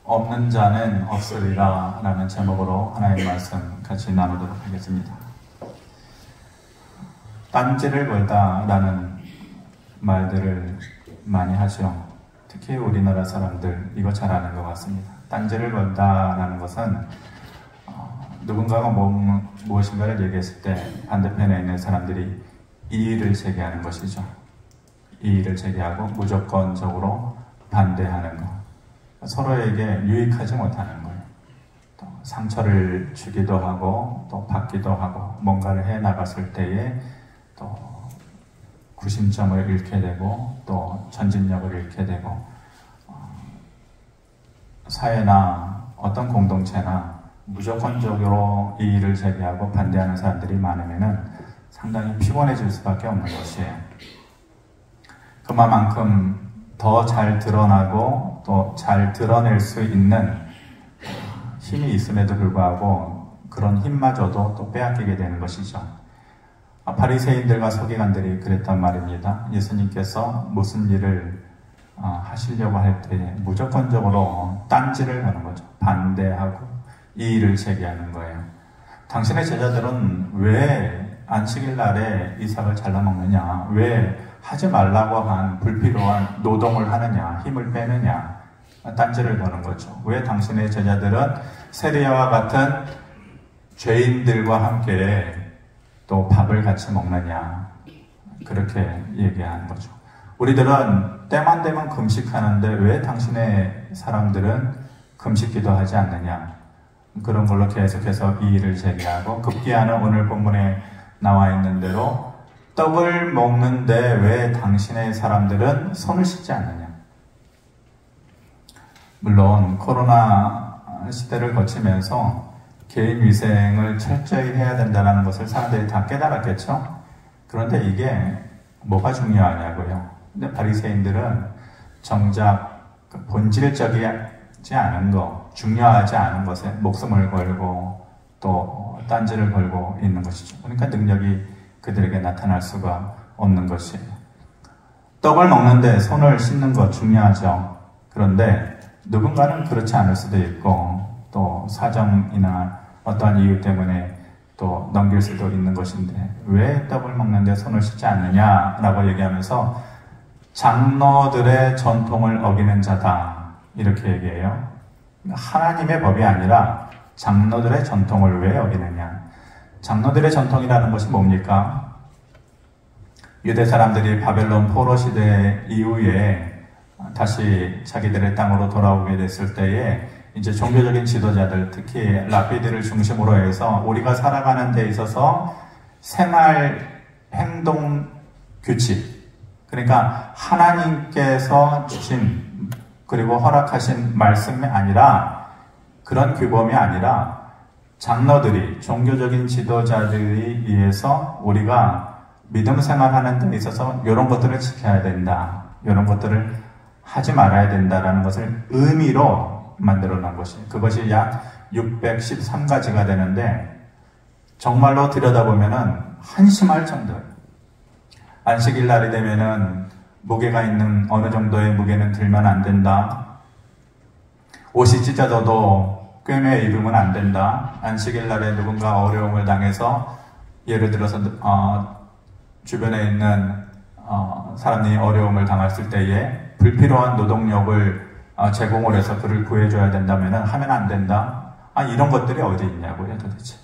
없는 자는 없으리라 라는 제목으로 하나님의 말씀 같이 나누도록 하겠습니다. 딴지를 걸다 라는 말들을 많이 하죠. 특히 우리나라 사람들 이거 잘 아는 것 같습니다. 딴지를 걸다 라는 것은 누군가가 무엇인가를 얘기했을 때 반대편에 있는 사람들이 이의를 제기하는 것이죠. 이의를 제기하고 무조건적으로 반대하는 것. 서로에게 유익하지 못하는 거예요. 또 상처를 주기도 하고 또 받기도 하고 뭔가를 해 나갔을 때에 또 구심점을 잃게 되고 또 전진력을 잃게 되고 사회나 어떤 공동체나 무조건적으로 이의를 제기하고 반대하는 사람들이 많으면은 상당히 피곤해질 수밖에 없는 것이에요. 그만큼 더 잘 드러나고 또 잘 드러낼 수 있는 힘이 있음에도 불구하고 그런 힘마저도 또 빼앗기게 되는 것이죠. 바리새인들과 서기관들이 그랬단 말입니다. 예수님께서 무슨 일을 하시려고 할 때 무조건적으로 딴지를 하는 거죠. 반대하고 이의를 제기하는 거예요. 당신의 제자들은 왜 안식일 날에 이삭을 잘라 먹느냐? 왜 하지 말라고 한 불필요한 노동을 하느냐? 힘을 빼느냐? 딴지를 거는 거죠. 왜 당신의 제자들은 세리야와 같은 죄인들과 함께 또 밥을 같이 먹느냐? 그렇게 얘기하는 거죠. 우리들은 때만 되면 금식하는데 왜 당신의 사람들은 금식기도 하지 않느냐? 그런 걸로 계속해서 이의를 제기하고 급기야는 오늘 본문에 나와 있는 대로 떡을 먹는데 왜 당신의 사람들은 손을 씻지 않느냐? 물론 코로나 시대를 거치면서 개인 위생을 철저히 해야 된다는 것을 사람들이 다 깨달았겠죠? 그런데 이게 뭐가 중요하냐고요? 근데 바리새인들은 정작 본질적이지 않은 것, 중요하지 않은 것에 목숨을 걸고 또 딴지를 걸고 있는 것이죠. 그러니까 능력이 그들에게 나타날 수가 없는 것이에요. 떡을 먹는데 손을 씻는 것 중요하죠. 그런데 누군가는 그렇지 않을 수도 있고 또 사정이나 어떠한 이유 때문에 또 넘길 수도 있는 것인데 왜 떡을 먹는데 손을 씻지 않느냐라고 얘기하면서 장로들의 전통을 어기는 자다 이렇게 얘기해요. 하나님의 법이 아니라 장로들의 전통을 왜 어기느냐? 장로들의 전통이라는 것이 뭡니까? 유대 사람들이 바벨론 포로 시대 이후에 다시 자기들의 땅으로 돌아오게 됐을 때에 이제 종교적인 지도자들, 특히 랍비들을 중심으로 해서 우리가 살아가는 데 있어서 생활 행동 규칙, 그러니까 하나님께서 주신 그리고 허락하신 말씀이 아니라 그런 규범이 아니라 장로들이, 종교적인 지도자들이 위해서 우리가 믿음 생활하는 데 있어서 이런 것들을 지켜야 된다, 이런 것들을 하지 말아야 된다라는 것을 의미로 만들어 놓은 것이에요. 그것이 약 613가지가 되는데 정말로 들여다보면은 한심할 정도예요. 안식일 날이 되면은 무게가 있는 어느 정도의 무게는 들면 안 된다. 옷이 찢어져도 꿰매 입으면 안 된다. 안식일 날에 누군가 어려움을 당해서 예를 들어서 주변에 있는 사람이 어려움을 당했을 때에 불필요한 노동력을 제공을 해서 그를 구해줘야 된다면 하면 안 된다. 이런 것들이 어디 있냐고요 도대체.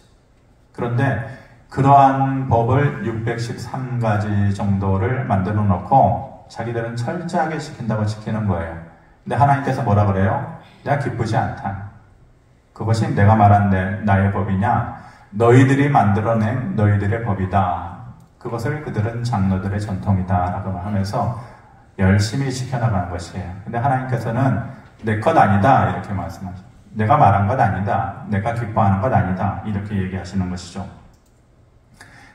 그런데 그러한 법을 613가지 정도를 만들어 놓고 자기들은 철저하게 지킨다고 지키는 거예요. 근데 하나님께서 뭐라 그래요? 내가 기쁘지 않다. 그것이 내가 말한 나의 법이냐? 너희들이 만들어낸 너희들의 법이다. 그것을 그들은 장로들의 전통이다 라고 하면서 열심히 지켜나가는 것이에요. 근데 하나님께서는 내 것 아니다 이렇게 말씀하죠. 내가 말한 것 아니다. 내가 기뻐하는 것 아니다. 이렇게 얘기하시는 것이죠.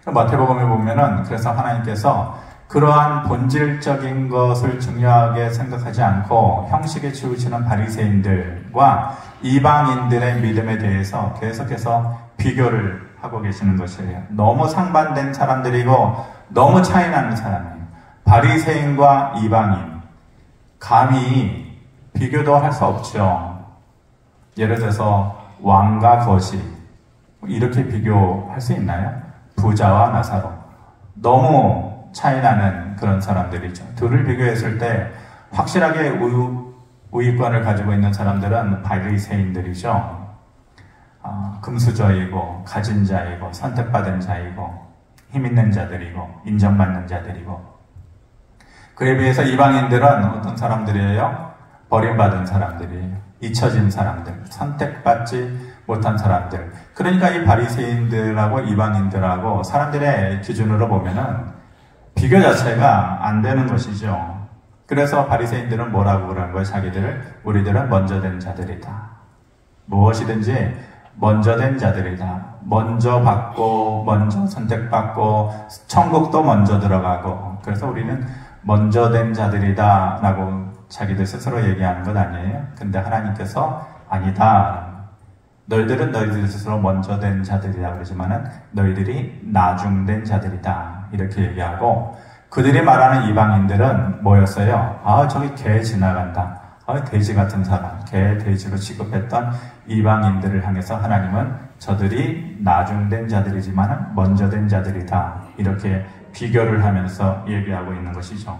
마태복음에 보면은 그래서 하나님께서 그러한 본질적인 것을 중요하게 생각하지 않고 형식에 치우치는 바리새인들과 이방인들의 믿음에 대해서 계속해서 비교를 하고 계시는 것이에요. 너무 상반된 사람들이고 너무 차이 나는 사람이에요. 바리새인과 이방인 감히 비교도 할 수 없죠. 예를 들어서 왕과 거지 이렇게 비교할 수 있나요? 부자와 나사로. 너무 차이나는 그런 사람들이죠. 둘을 비교했을 때 확실하게 우위권을 가지고 있는 사람들은 바리새인들이죠. 금수저이고 가진 자이고 선택받은 자이고 힘있는 자들이고 인정받는 자들이고, 그에 비해서 이방인들은 어떤 사람들이에요? 버림받은 사람들이에요. 잊혀진 사람들, 선택받지 못한 사람들. 그러니까 이 바리새인들하고 이방인들하고 사람들의 기준으로 보면은 비교 자체가 안 되는 것이죠. 그래서 바리새인들은 뭐라고 그러는 거예요? 자기들을 우리들은 먼저 된 자들이다. 무엇이든지 먼저 된 자들이다. 먼저 받고 먼저 선택받고 천국도 먼저 들어가고, 그래서 우리는 먼저 된 자들이다 라고 자기들 스스로 얘기하는 것 아니에요? 근데 하나님께서 아니다. 너희들은 너희들 스스로 먼저 된 자들이다 그러지만은 너희들이 나중된 자들이다 이렇게 얘기하고, 그들이 말하는 이방인들은 뭐였어요? 저기 개 지나간다. 돼지 같은 사람, 개, 돼지로 취급했던 이방인들을 향해서 하나님은 저들이 나중된 자들이지만 먼저 된 자들이다 이렇게 비교를 하면서 얘기하고 있는 것이죠.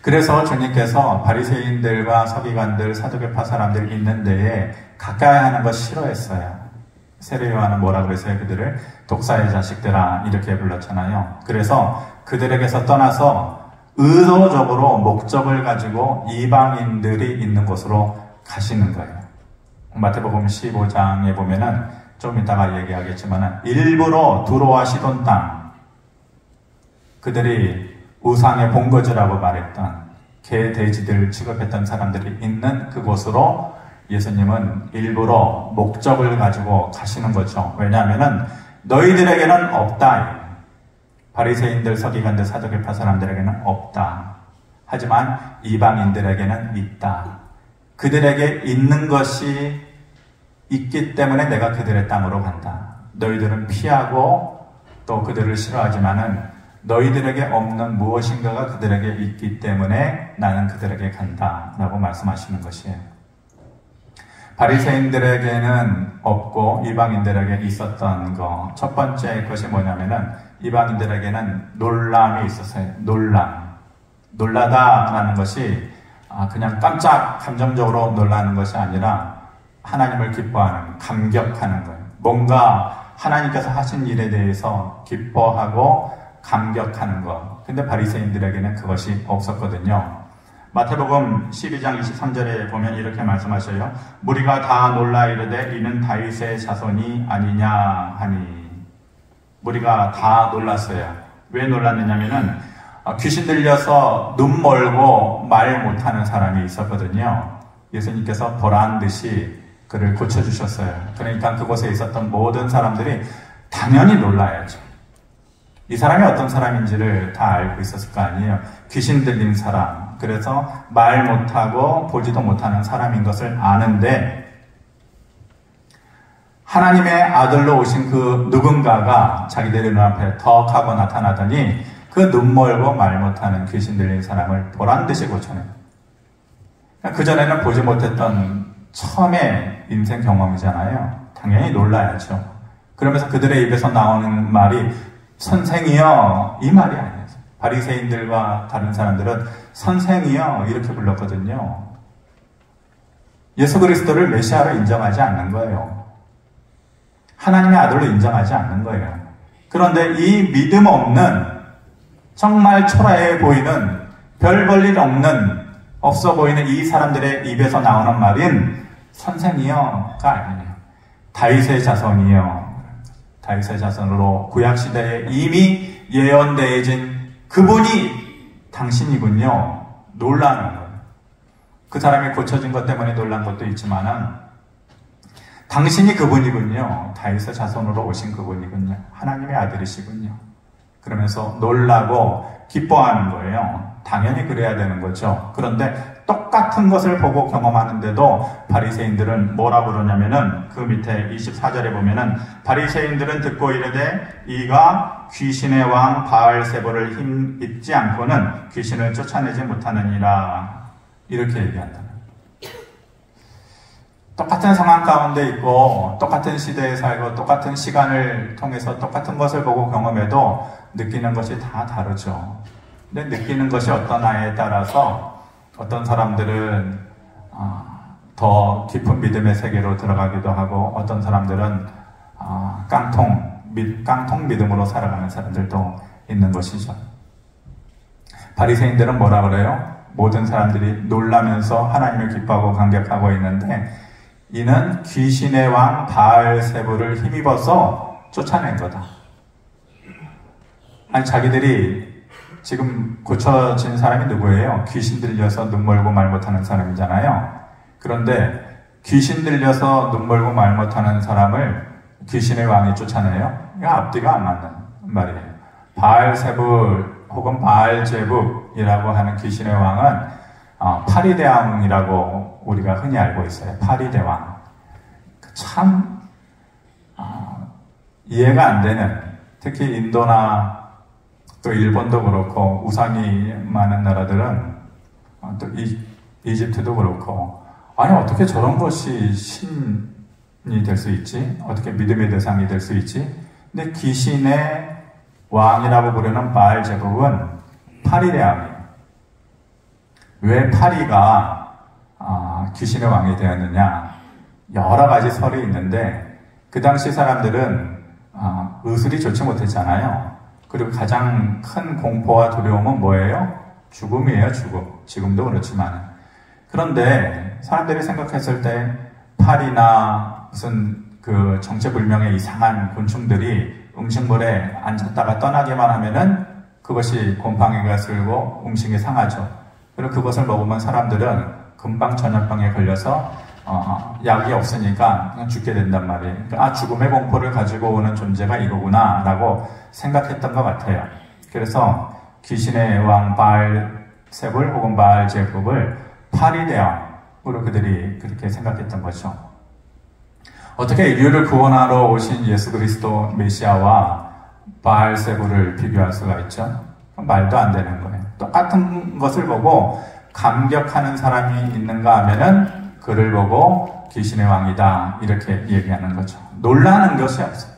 그래서 주님께서 바리새인들과 서기관들, 사두개파 사람들 있는 데에 가까이 하는 것 싫어했어요. 세례 요한은 뭐라 그랬어요? 그들을 독사의 자식들아 이렇게 불렀잖아요. 그래서 그들에게서 떠나서 의도적으로 목적을 가지고 이방인들이 있는 곳으로 가시는 거예요. 마태복음 15장에 보면은 좀 이따가 얘기하겠지만 일부러 두로와 시돈 땅, 그들이 우상의 본거지라고 말했던 개, 돼지들 취급했던 사람들이 있는 그곳으로 예수님은 일부러 목적을 가지고 가시는 거죠. 왜냐하면은 너희들에게는 없다. 바리새인들, 서기관들, 사두개파 사람들에게는 없다. 하지만 이방인들에게는 있다. 그들에게 있는 것이 있기 때문에 내가 그들의 땅으로 간다. 너희들은 피하고 또 그들을 싫어하지만은 너희들에게 없는 무엇인가가 그들에게 있기 때문에 나는 그들에게 간다 라고 말씀하시는 것이에요. 바리새인들에게는 없고 이방인들에게 있었던 것, 첫 번째 것이 뭐냐면은 이방인들에게는 놀람이 있었어요. 놀라다라는 것이 그냥 깜짝 감정적으로 놀라는 것이 아니라 하나님을 기뻐하는, 감격하는 거예요. 뭔가 하나님께서 하신 일에 대해서 기뻐하고 감격하는 것. 근데 바리새인들에게는 그것이 없었거든요. 마태복음 12장 23절에 보면 이렇게 말씀하셔요. 무리가 다 놀라 이르되 이는 다윗의 자손이 아니냐 하니. 무리가 다 놀랐어요. 왜 놀랐느냐면은 귀신 들려서 눈 멀고 말 못하는 사람이 있었거든요. 예수님께서 보란 듯이 그를 고쳐주셨어요. 그러니까 그곳에 있었던 모든 사람들이 당연히 놀라야죠. 이 사람이 어떤 사람인지를 다 알고 있었을 거 아니에요. 귀신 들린 사람, 그래서 말 못하고 보지도 못하는 사람인 것을 아는데 하나님의 아들로 오신 그 누군가가 자기들의 눈앞에 턱 하고 나타나더니 그 눈 멀고 말 못하는 귀신 들린 사람을 보란듯이 고쳐내요. 그전에는 보지 못했던 처음의 인생 경험이잖아요. 당연히 놀라야죠. 그러면서 그들의 입에서 나오는 말이 선생이여, 이 말이 아니에요. 바리새인들과 다른 사람들은 선생이여 이렇게 불렀거든요. 예수 그리스도를 메시아로 인정하지 않는 거예요. 하나님의 아들로 인정하지 않는 거예요. 그런데 이 믿음 없는, 정말 초라해 보이는, 별 볼 일 없어 보이는 이 사람들의 입에서 나오는 말인 선생이여가 아니에요. 다윗의 자손이여. 다윗의 자손으로 구약시대에 이미 예언되어진 그분이 당신이군요. 놀라는 거예요. 그 사람이 고쳐진 것 때문에 놀란 것도 있지만은 당신이 그분이군요. 다윗의 자손으로 오신 그분이군요. 하나님의 아들이시군요. 그러면서 놀라고 기뻐하는 거예요. 당연히 그래야 되는 거죠. 그런데 똑같은 것을 보고 경험하는데도 바리새인들은 뭐라 그러냐면은 그 밑에 24절에 보면은 바리새인들은 듣고 이르되 이가 귀신의 왕 바알세보를 힘입지 않고는 귀신을 쫓아내지 못하느니라 이렇게 얘기한다. 똑같은 상황 가운데 있고 똑같은 시대에 살고 똑같은 시간을 통해서 똑같은 것을 보고 경험해도 느끼는 것이 다 다르죠. 근데 느끼는 것이 어떤 아이에 따라서 어떤 사람들은 더 깊은 믿음의 세계로 들어가기도 하고 어떤 사람들은 깡통 믿음으로 살아가는 사람들도 있는 것이죠. 바리새인들은 뭐라 그래요? 모든 사람들이 놀라면서 하나님을 기뻐하고 감격하고 있는데 이는 귀신의 왕 바알세불을 힘입어서 쫓아낸 거다. 아니 자기들이 지금 고쳐진 사람이 누구예요? 귀신 들려서 눈 멀고 말 못하는 사람이잖아요. 그런데 귀신 들려서 눈 멀고 말 못하는 사람을 귀신의 왕이 쫓아내요? 이거 앞뒤가 안 맞는 말이에요. 바알세불 혹은 바알제북이라고 하는 귀신의 왕은 파리대왕이라고 우리가 흔히 알고 있어요. 파리대왕. 참 이해가 안 되는, 특히 인도나 또 일본도 그렇고 우상이 많은 나라들은 또 이집트도 그렇고 아니 어떻게 저런 것이 신이 될 수 있지? 어떻게 믿음의 대상이 될 수 있지? 근데 귀신의 왕이라고 부르는 바알제북은 파리대왕이에요. 왜 파리가 귀신의 왕이 되었느냐? 여러 가지 설이 있는데 그 당시 사람들은 의술이 좋지 못했잖아요. 그리고 가장 큰 공포와 두려움은 뭐예요? 죽음이에요, 죽음. 지금도 그렇지만. 그런데 사람들이 생각했을 때 파리나 무슨 그 정체불명의 이상한 곤충들이 음식물에 앉았다가 떠나기만 하면은 그것이 곰팡이가 슬고 음식이 상하죠. 그리고 그것을 먹으면 사람들은 금방 전염병에 걸려서 약이 없으니까 그냥 죽게 된단 말이에요. 그러니까 죽음의 공포를 가지고 오는 존재가 이거구나 라고 생각했던 것 같아요. 그래서 귀신의 왕 바알세불 혹은 바알제북을 파리대왕으로 그들이 그렇게 생각했던 거죠. 어떻게 인류를 구원하러 오신 예수 그리스도 메시아와 바알세불을 비교할 수가 있죠? 말도 안 되는 거예요. 똑같은 것을 보고 감격하는 사람이 있는가 하면은 그를 보고 귀신의 왕이다 이렇게 얘기하는 거죠. 놀라는 것이 없어요.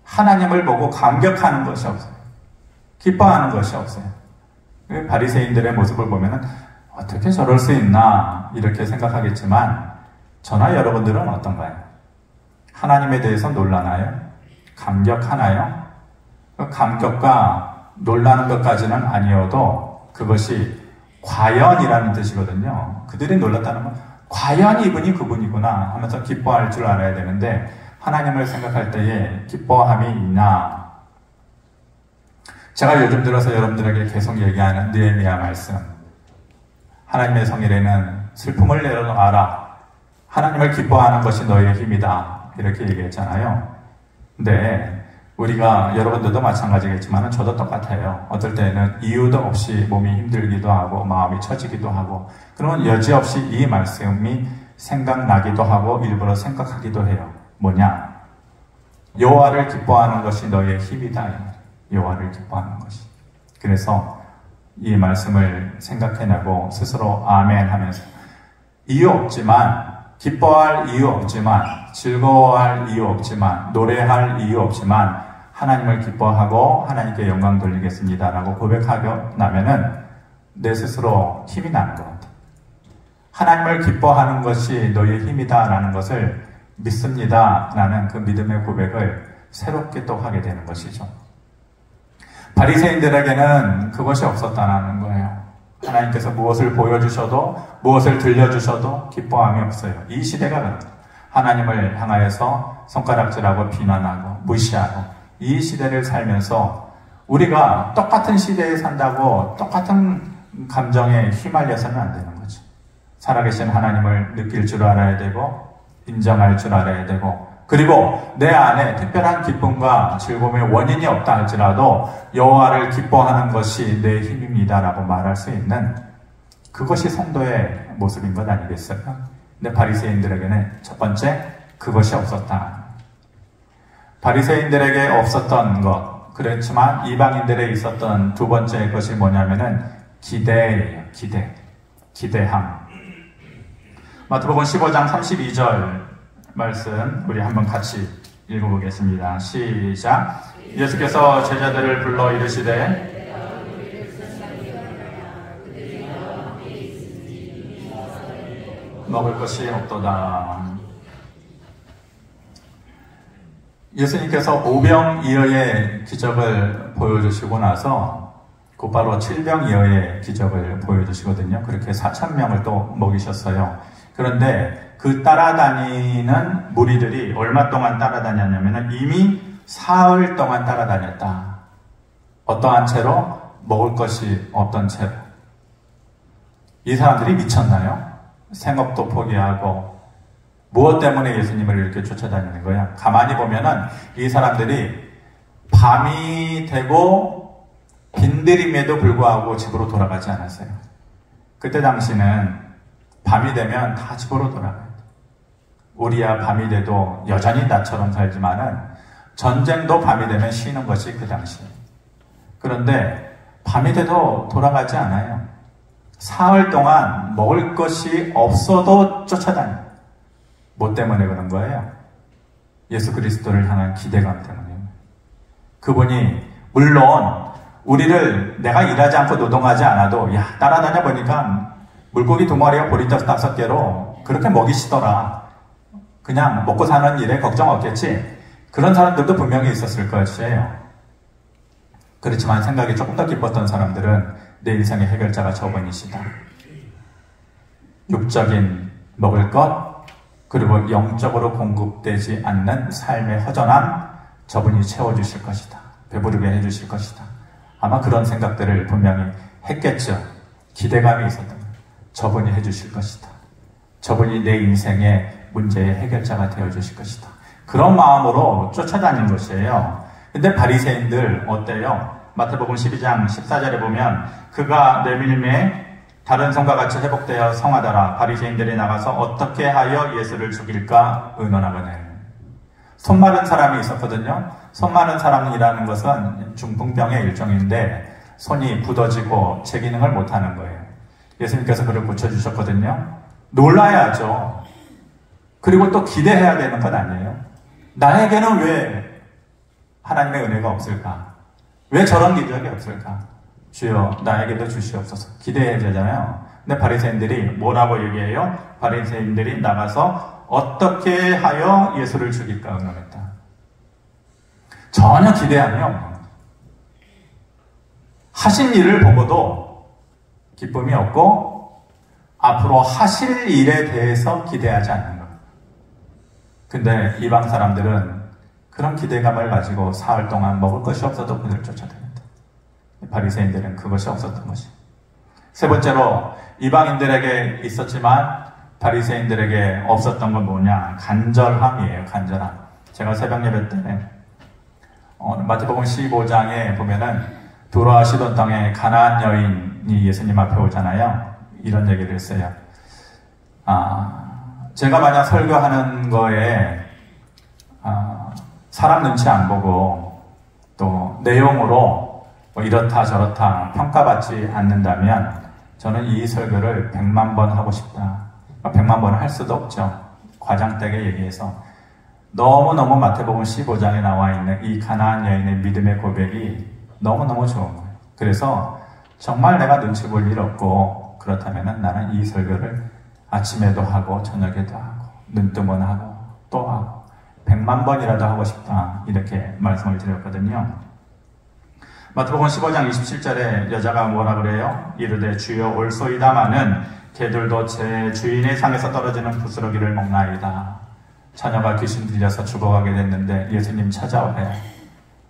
하나님을 보고 감격하는 것이 없어요. 기뻐하는 것이 없어요. 바리새인들의 모습을 보면은 어떻게 저럴 수 있나 이렇게 생각하겠지만 저나 여러분들은 어떤가요? 하나님에 대해서 놀라나요? 감격하나요? 그 감격과 놀라는 것까지는 아니어도 그것이 과연이라는 뜻이거든요. 그들이 놀랐다는 건 과연 이분이 그분이구나 하면서 기뻐할 줄 알아야 되는데 하나님을 생각할 때에 기뻐함이 있나? 제가 요즘 들어서 여러분들에게 계속 얘기하는 느헤미야 말씀. 하나님의 성일에는 슬픔을 내려놔라. 하나님을 기뻐하는 것이 너희의 힘이다. 이렇게 얘기했잖아요. 근데 우리가 여러분들도 마찬가지겠지만 저도 똑같아요. 어떨 때는 이유도 없이 몸이 힘들기도 하고 마음이 처지기도 하고 그러면 여지없이 이 말씀이 생각나기도 하고 일부러 생각하기도 해요. 뭐냐? 여호와를 기뻐하는 것이 너희의 힘이다. 여호와를 기뻐하는 것이. 그래서 이 말씀을 생각해내고 스스로 아멘 하면서 이유 없지만 기뻐할 이유 없지만 즐거워할 이유 없지만 노래할 이유 없지만 하나님을 기뻐하고 하나님께 영광 돌리겠습니다 라고 고백하고 나면은 내 스스로 힘이 나는 것 같아요. 하나님을 기뻐하는 것이 너희의 힘이다 라는 것을 믿습니다 라는 그 믿음의 고백을 새롭게 또 하게 되는 것이죠. 바리새인들에게는 그것이 없었다는 거예요. 하나님께서 무엇을 보여주셔도 무엇을 들려주셔도 기뻐함이 없어요. 이 시대가 그렇다. 하나님을 향하여서 손가락질하고 비난하고 무시하고 이 시대를 살면서 우리가 똑같은 시대에 산다고 똑같은 감정에 휘말려서는 안 되는 거죠. 살아계신 하나님을 느낄 줄 알아야 되고 인정할 줄 알아야 되고 그리고 내 안에 특별한 기쁨과 즐거움의 원인이 없다 할지라도 여호와를 기뻐하는 것이 내 힘입니다라고 말할 수 있는 그것이 성도의 모습인 것 아니겠어요? 근데 바리새인들에게는 첫 번째 그것이 없었다. 바리새인들에게 없었던 것 그렇지만 이방인들에 있었던 두 번째 것이 뭐냐면은 기대예요. 기대함. 마태복음 15장 32절 말씀 우리 한번 같이 읽어보겠습니다. 시작. 예수께서 제자들을 불러 이르시되 먹을 것이 없도다. 예수님께서 오병이어의 기적을 보여주시고 나서 곧바로 칠병이어의 기적을 보여주시거든요. 그렇게 4,000명을 또 먹이셨어요. 그런데 그 따라다니는 무리들이 얼마 동안 따라다녔냐면 이미 사흘 동안 따라다녔다. 어떠한 채로? 먹을 것이 없던 채로. 이 사람들이 미쳤나요? 생업도 포기하고 무엇 때문에 예수님을 이렇게 쫓아다니는 거야? 가만히 보면은 이 사람들이 밤이 되고 빈들임에도 불구하고 집으로 돌아가지 않았어요. 그때 당시는 밤이 되면 다 집으로 돌아가요. 우리야 밤이 돼도 여전히 나처럼 살지만은 전쟁도 밤이 되면 쉬는 것이 그 당시. 그런데 밤이 돼도 돌아가지 않아요. 사흘 동안 먹을 것이 없어도 쫓아다녀요. 뭐 때문에 그런 거예요? 예수 그리스도를 향한 기대감 때문에요. 그분이 물론 우리를 내가 일하지 않고 노동하지 않아도 따라다녀 보니까 물고기 2마리와 보리떡 5개로 그렇게 먹이시더라. 그냥 먹고 사는 일에 걱정 없겠지. 그런 사람들도 분명히 있었을 것이에요. 그렇지만 생각이 조금 더 깊었던 사람들은 내 인생의 해결자가 저분이시다. 육적인 먹을 것, 그리고 영적으로 공급되지 않는 삶의 허전함, 저분이 채워주실 것이다. 배부르게 해주실 것이다. 아마 그런 생각들을 분명히 했겠죠. 기대감이 있었던 거예요. 저분이 해주실 것이다. 저분이 내 인생의 문제의 해결자가 되어주실 것이다. 그런 마음으로 쫓아다닌 것이에요. 근데 바리새인들 어때요? 마태복음 12장 14절에 보면 그가 내밀매 다른 성과 같이 회복되어 성하더라. 바리새인들이 나가서 어떻게 하여 예수를 죽일까 의논하거늘. 손 마른 사람이 있었거든요. 손 마른 사람이라는 것은 중풍병의 일종인데 손이 굳어지고 제 기능을 못하는 거예요. 예수님께서 그를 고쳐주셨거든요. 놀라야죠. 그리고 또 기대해야 되는 건 아니에요. 나에게는 왜 하나님의 은혜가 없을까? 왜 저런 기적이 없을까? 주여 나에게도 주시옵소서. 기대해야 되잖아요. 근데 바리새인들이 뭐라고 얘기해요? 바리새인들이 나가서 어떻게 하여 예수를 죽일까 의논했다. 전혀 기대함이 없는 거예요. 하신 일을 보고도 기쁨이 없고 앞으로 하실 일에 대해서 기대하지 않는 거예요. 근데 이방 사람들은 그런 기대감을 가지고 사흘 동안 먹을 것이 없어도 그들을 쫓아다녔다. 바리새인들은 그것이 없었던 것이. 세 번째로 이방인들에게 있었지만 바리새인들에게 없었던 건 뭐냐? 간절함이에요. 간절함. 제가 새벽 예배 때 마태복음 15장에 보면은 두로와 시돈 땅에 가나안 여인이 예수님 앞에 오잖아요. 이런 얘기를 했어요. 제가 만약 설교하는 거에 사람 눈치 안 보고 또 내용으로 뭐 이렇다 저렇다 평가받지 않는다면 저는 이 설교를 100만 번 하고 싶다. 100만 번 할 수도 없죠. 과장되게 얘기해서 너무너무 마태복음 15장에 나와 있는 이 가나안 여인의 믿음의 고백이 너무너무 좋은 거예요. 그래서 정말 내가 눈치 볼 일 없고 그렇다면 나는 이 설교를 아침에도 하고 저녁에도 하고 눈 뜨면 하고 또 하고 100만 번이라도 하고 싶다. 이렇게 말씀을 드렸거든요. 마태복음 15장 27절에 여자가 뭐라 그래요? 이르되 주여 올소이다마는 개들도 제 주인의 상에서 떨어지는 부스러기를 먹나이다. 자녀가 귀신 들려서 죽어가게 됐는데 예수님 찾아와요.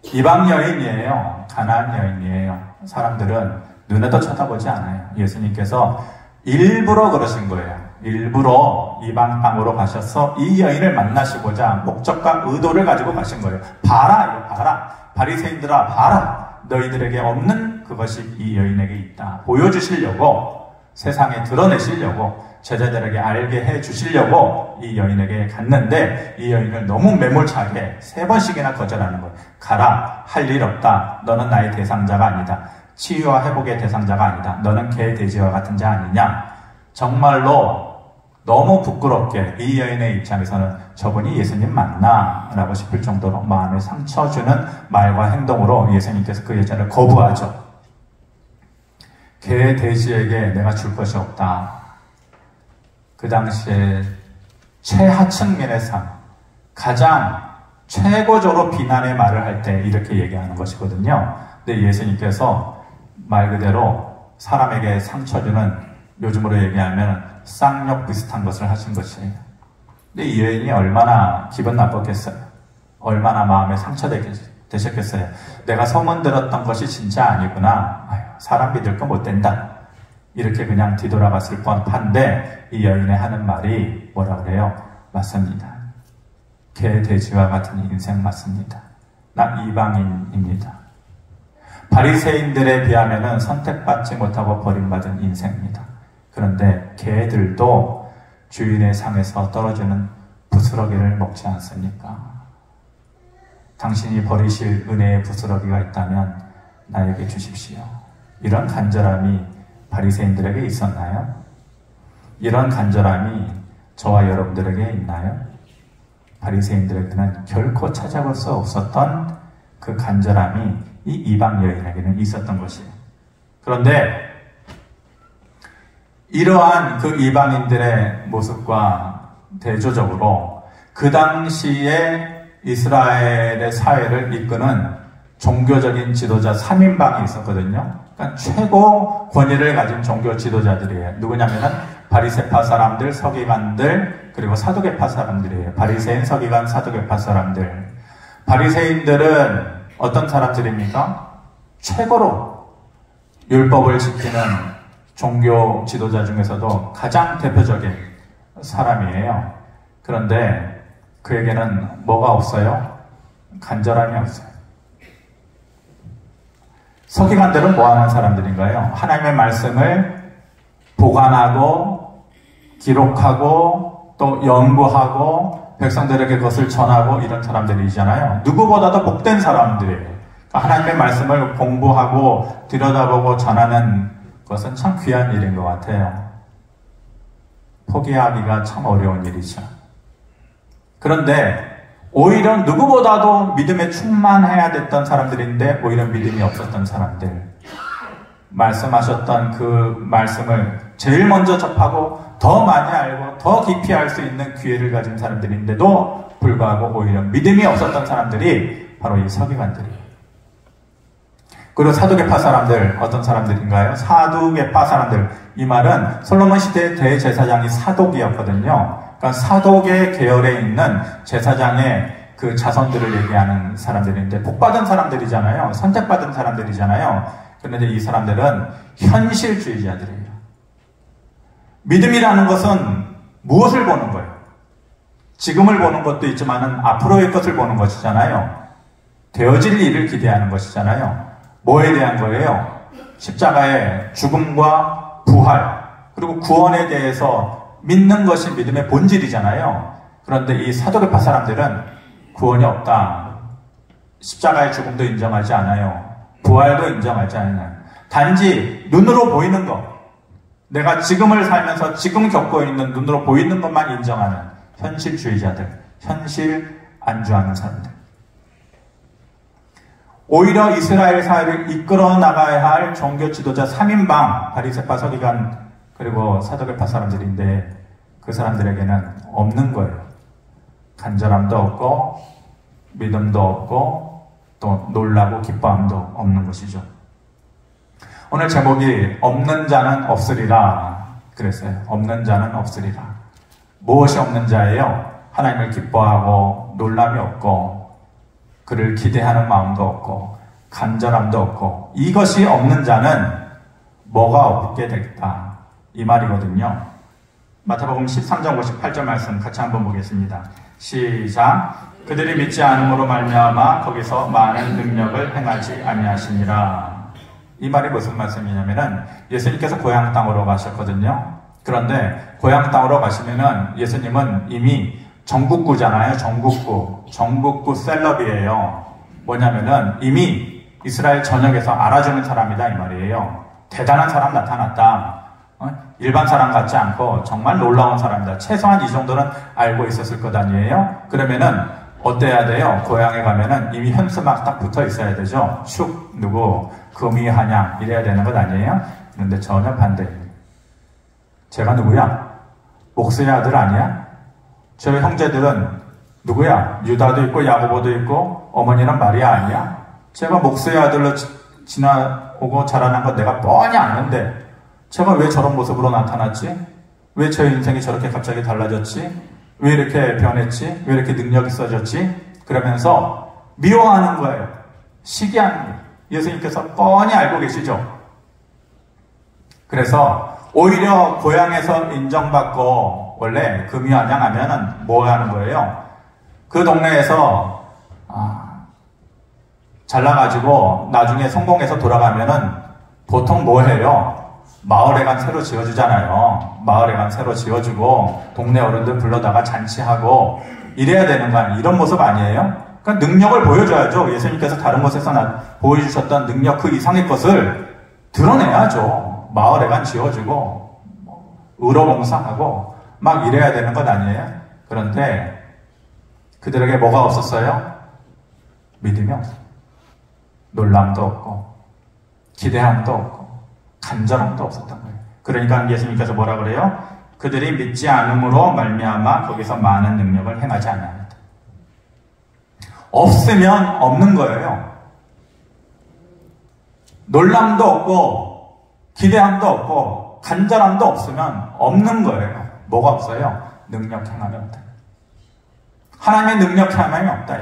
이방 여인이에요. 가나안 여인이에요. 사람들은 눈에도 쳐다보지 않아요. 예수님께서 일부러 그러신 거예요. 일부러 이방 땅으로 가셔서 이 여인을 만나시고자 목적과 의도를 가지고 가신 거예요. 봐라, 이거 봐라. 바리새인들아, 봐라. 너희들에게 없는 그것이 이 여인에게 있다. 보여주시려고, 세상에 드러내시려고, 제자들에게 알게 해주시려고 이 여인에게 갔는데 이 여인을 너무 매몰차게 3번씩이나 거절하는 거예요. 가라, 할 일 없다. 너는 나의 대상자가 아니다. 치유와 회복의 대상자가 아니다. 너는 개, 돼지와 같은 자 아니냐. 정말로 너무 부끄럽게 이 여인의 입장에서는 저분이 예수님 맞나? 라고 싶을 정도로 마음에 상처 주는 말과 행동으로 예수님께서 그 여자를 거부하죠. 개 돼지에게 내가 줄 것이 없다. 그 당시에 최하층민의 삶, 가장 최고적으로 비난의 말을 할 때 이렇게 얘기하는 것이거든요. 근데 예수님께서 말 그대로 사람에게 상처 주는, 요즘으로 얘기하면 쌍욕 비슷한 것을 하신 것이에요. 근데 이 여인이 얼마나 기분 나빴겠어요? 얼마나 마음에 상처되셨겠어요? 내가 소문 들었던 것이 진짜 아니구나. 아유, 사람 믿을 거 못 된다. 이렇게 그냥 뒤돌아봤을 뻔한데 이 여인이 하는 말이 뭐라 그래요? 맞습니다. 개 돼지와 같은 인생 맞습니다. 나 이방인입니다. 바리새인들에 비하면 선택받지 못하고 버림받은 인생입니다. 그런데 개들도 주인의 상에서 떨어지는 부스러기를 먹지 않습니까? 당신이 버리실 은혜의 부스러기가 있다면 나에게 주십시오. 이런 간절함이 바리새인들에게 있었나요? 이런 간절함이 저와 여러분들에게 있나요? 바리새인들에게는 결코 찾아볼 수 없었던 그 간절함이 이 이방 여인에게는 있었던 것이에요. 그런데 이러한 그 이방인들의 모습과 대조적으로 그 당시에 이스라엘의 사회를 이끄는 종교적인 지도자 3인방이 있었거든요. 그러니까 최고 권위를 가진 종교 지도자들이에요. 누구냐면은 바리새파 사람들, 서기관들, 그리고 사두개파 사람들이에요. 바리새인, 서기관, 사두개파 사람들. 바리새인들은 어떤 사람들입니까? 최고로 율법을 지키는 종교 지도자 중에서도 가장 대표적인 사람이에요. 그런데 그에게는 뭐가 없어요? 간절함이 없어요. 서기관들은 뭐 하는 사람들인가요? 하나님의 말씀을 보관하고 기록하고 또 연구하고 백성들에게 그것을 전하고 이런 사람들이잖아요. 누구보다도 복된 사람들이에요. 그러니까 하나님의 말씀을 공부하고 들여다보고 전하는 것은 참 귀한 일인 것 같아요. 포기하기가 참 어려운 일이죠. 그런데 오히려 누구보다도 믿음에 충만해야 됐던 사람들인데 오히려 믿음이 없었던 사람들, 말씀하셨던 그 말씀을 제일 먼저 접하고 더 많이 알고 더 깊이 알 수 있는 기회를 가진 사람들인데도 불구하고 오히려 믿음이 없었던 사람들이 바로 이 서기관들이에요. 그리고 사두개파 사람들, 어떤 사람들인가요? 사두개파 사람들. 이 말은 솔로몬 시대의 대제사장이 사독이었거든요. 그러니까 사독의 계열에 있는 제사장의 그 자손들을 얘기하는 사람들인데, 복받은 사람들이잖아요. 선택받은 사람들이잖아요. 그런데 이 사람들은 현실주의자들이에요. 믿음이라는 것은 무엇을 보는 거예요? 지금을 보는 것도 있지만은 앞으로의 것을 보는 것이잖아요. 되어질 일을 기대하는 것이잖아요. 뭐에 대한 거예요? 십자가의 죽음과 부활, 그리고 구원에 대해서 믿는 것이 믿음의 본질이잖아요. 그런데 이 사도계파 사람들은 구원이 없다. 십자가의 죽음도 인정하지 않아요. 부활도 인정하지 않아요. 단지 눈으로 보이는 것, 내가 지금을 살면서 지금 겪고 있는 눈으로 보이는 것만 인정하는 현실주의자들, 현실 안주하는 사람들. 오히려 이스라엘 사회를 이끌어 나가야 할 종교 지도자 3인방, 바리새파, 서기관, 그리고 사두개파 사람들인데 그 사람들에게는 없는 거예요. 간절함도 없고 믿음도 없고 또 놀라고 기뻐함도 없는 것이죠. 오늘 제목이 없는 자는 없으리라 그랬어요. 없는 자는 없으리라. 무엇이 없는 자예요? 하나님을 기뻐하고 놀람이 없고 그를 기대하는 마음도 없고 간절함도 없고, 이것이 없는 자는 뭐가 없게 됐다, 이 말이거든요. 마태복음 13장 58절 말씀 같이 한번 보겠습니다. 시작. 그들이 믿지 않음으로 말미암아 거기서 많은 능력을 행하지 아니하시니라. 이 말이 무슨 말씀이냐면은 예수님께서 고향 땅으로 가셨거든요. 그런데 고향 땅으로 가시면은 예수님은 이미 정국구잖아요. 정국구 셀럽이에요. 뭐냐면은 이미 이스라엘 전역에서 알아주는 사람이다 이 말이에요. 대단한 사람 나타났다. 일반 사람 같지 않고 정말 놀라운 사람이다. 최소한 이 정도는 알고 있었을 것 아니에요? 그러면은 어때야 돼요? 고향에 가면은 이미 현수막 딱 붙어 있어야 되죠. 축 누구 금이 한양 이래야 되는 것 아니에요? 그런데 전혀 반대예요. 제가 누구야? 목수의 아들 아니야? 저희 형제들은 누구야? 유다도 있고 야고보도 있고 어머니는 마리아 아니야? 제가 목수의 아들로 지나오고 자라난 건 내가 뻔히 아는데 제가 왜 저런 모습으로 나타났지? 왜 저 인생이 저렇게 갑자기 달라졌지? 왜 이렇게 변했지? 왜 이렇게 능력이 써졌지? 그러면서 미워하는 거예요. 시기하는 거예요. 예수님께서 뻔히 알고 계시죠? 그래서 오히려 고향에서 인정받고 원래 금이환양 하면은 뭐 하는 거예요? 그 동네에서 잘나가지고 나중에 성공해서 돌아가면은 보통 뭐 해요? 마을회관 새로 지어주잖아요. 마을회관 새로 지어주고 동네 어른들 불러다가 잔치하고 이래야 되는 거 아니에요? 이런 모습 아니에요? 그러니까 능력을 보여줘야죠. 예수님께서 다른 곳에서 보여주셨던 능력 그 이상의 것을 드러내야죠. 마을회관 지어주고 의료봉사하고 막 이래야 되는 것 아니에요? 그런데 그들에게 뭐가 없었어요? 믿음이 없어요. 놀람도 없고 기대함도 없고 간절함도 없었던 거예요. 그러니까 예수님께서 뭐라 그래요? 그들이 믿지 않음으로 말미암아 거기서 많은 능력을 행하지 않았다. 없으면 없는 거예요. 놀람도 없고 기대함도 없고 간절함도 없으면 없는 거예요. 뭐가 없어요? 능력 행함이 없다. 하나님의 능력 행함이 없다.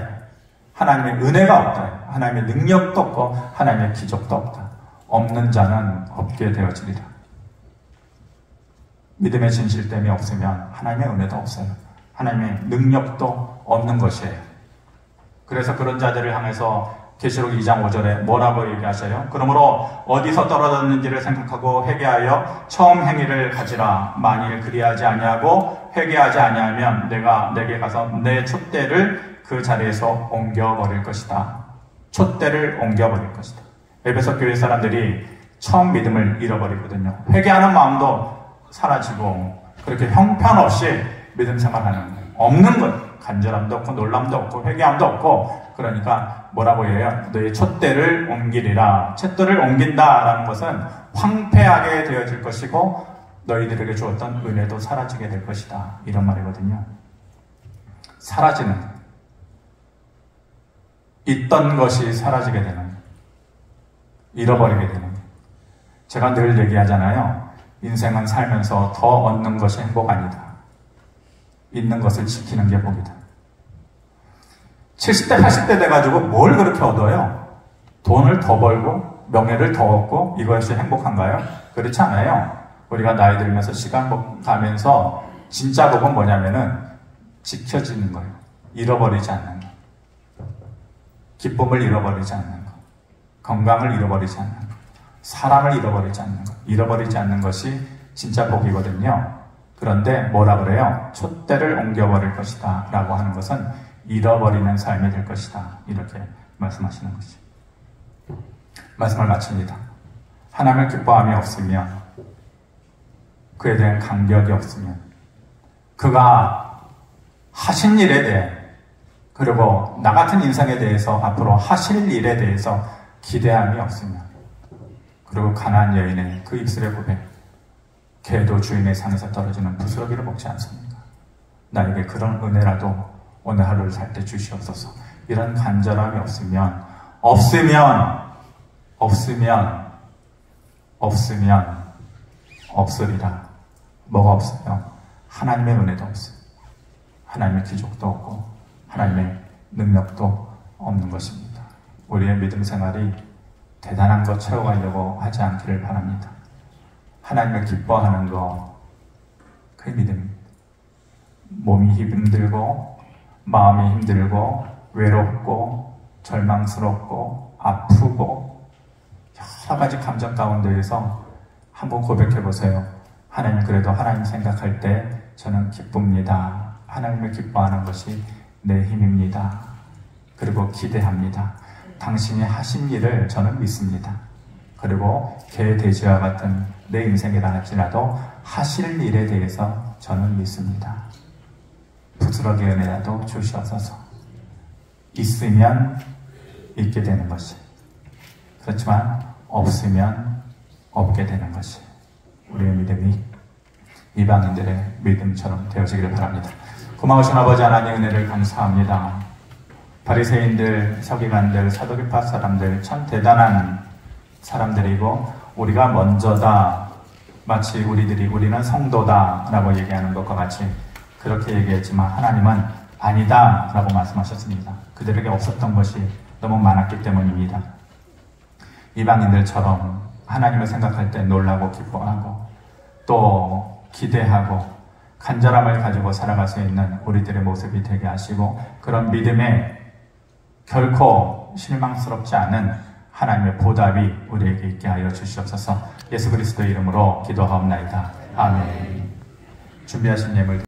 하나님의 은혜가 없다. 하나님의 능력도 없고 하나님의 기적도 없다. 없는 자는 없게 되어지리라. 믿음의 진실됨이 없으면 하나님의 은혜도 없어요. 하나님의 능력도 없는 것이에요. 그래서 그런 자들을 향해서 계시록 2장 5절에 뭐라고 얘기하셔요? 그러므로 어디서 떨어졌는지를 생각하고 회개하여 처음 행위를 가지라. 만일 그리하지 아니하고 회개하지 아니하면 내가 내게 가서 내 촛대를 그 자리에서 옮겨버릴 것이다. 촛대를 옮겨버릴 것이다. 에베소 교회 사람들이 처음 믿음을 잃어버리거든요. 회개하는 마음도 사라지고 그렇게 형편없이 믿음 생활하는 거예요. 없는 것. 간절함도 없고 놀람도 없고 회개함도 없고 그러니까 뭐라고 해요? 너의 촛대를 옮기리라. 촛대를 옮긴다라는 것은 황폐하게 되어질 것이고 너희들에게 주었던 은혜도 사라지게 될 것이다. 이런 말이거든요. 사라지는 거예요. 있던 것이 사라지게 되는 거예요. 잃어버리게 되는 거예요. 제가 늘 얘기하잖아요. 인생은 살면서 더 얻는 것이 행복 아니다. 있는 것을 지키는 게 복이다. 70대, 80대 돼가지고 뭘 그렇게 얻어요? 돈을 더 벌고 명예를 더 얻고 이것이 행복한가요? 그렇지 않아요. 우리가 나이 들면서 시간 가면서 진짜 복은 뭐냐면은 지켜지는 거예요. 잃어버리지 않는 거. 기쁨을 잃어버리지 않는 거. 건강을 잃어버리지 않는 거. 사람을 잃어버리지 않는 거. 잃어버리지 않는 것이 진짜 복이거든요. 그런데 뭐라 그래요? 촛대를 옮겨버릴 것이다 라고 하는 것은 잃어버리는 삶이 될 것이다. 이렇게 말씀하시는 것이죠. 말씀을 마칩니다. 하나님을 기뻐함이 없으면 그에 대한 감격이 없으면 그가 하신 일에 대해 그리고 나 같은 인생에 대해서 앞으로 하실 일에 대해서 기대함이 없으면 그리고 가나안 여인의 그 입술의 고백 개도 주인의 상에서 떨어지는 부스러기를 먹지 않습니까? 나에게 그런 은혜라도 오늘 하루를 살 때 주시옵소서. 이런 간절함이 없으면 없으리라. 뭐가 없어요? 하나님의 은혜도 없어요. 하나님의 기적도 없고 하나님의 능력도 없는 것입니다. 우리의 믿음 생활이 대단한 것 채워가려고 하지 않기를 바랍니다. 하나님을 기뻐하는 거, 그게 믿음입니다. 몸이 힘들고, 마음이 힘들고, 외롭고, 절망스럽고, 아프고, 여러 가지 감정 가운데에서 한번 고백해 보세요. 하나님, 그래도 하나님 생각할 때 저는 기쁩니다. 하나님을 기뻐하는 것이 내 힘입니다. 그리고 기대합니다. 당신이 하신 일을 저는 믿습니다. 그리고 개, 돼지와 같은 내 인생이라 할지라도 하실 일에 대해서 저는 믿습니다. 부스러기 은혜라도 주시옵소서. 있으면 있게 되는 것이, 그렇지만 없으면 없게 되는 것이 우리의 믿음이 이방인들의 믿음처럼 되어지기를 바랍니다. 고마우신 아버지 하나님 은혜를 감사합니다. 바리새인들, 서기관들, 사두개파 사람들 참 대단한 사람들이고 우리가 먼저다, 마치 우리는 성도다 라고 얘기하는 것과 같이 그렇게 얘기했지만 하나님은 아니다 라고 말씀하셨습니다. 그들에게 없었던 것이 너무 많았기 때문입니다. 이방인들처럼 하나님을 생각할 때 놀라고 기뻐하고 또 기대하고 간절함을 가지고 살아갈 수 있는 우리들의 모습이 되게 하시고, 그런 믿음에 결코 실망스럽지 않은 하나님의 보답이 우리에게 있게 하여 주시옵소서. 예수 그리스도의 이름으로 기도하옵나이다. 아멘. 준비하신 예물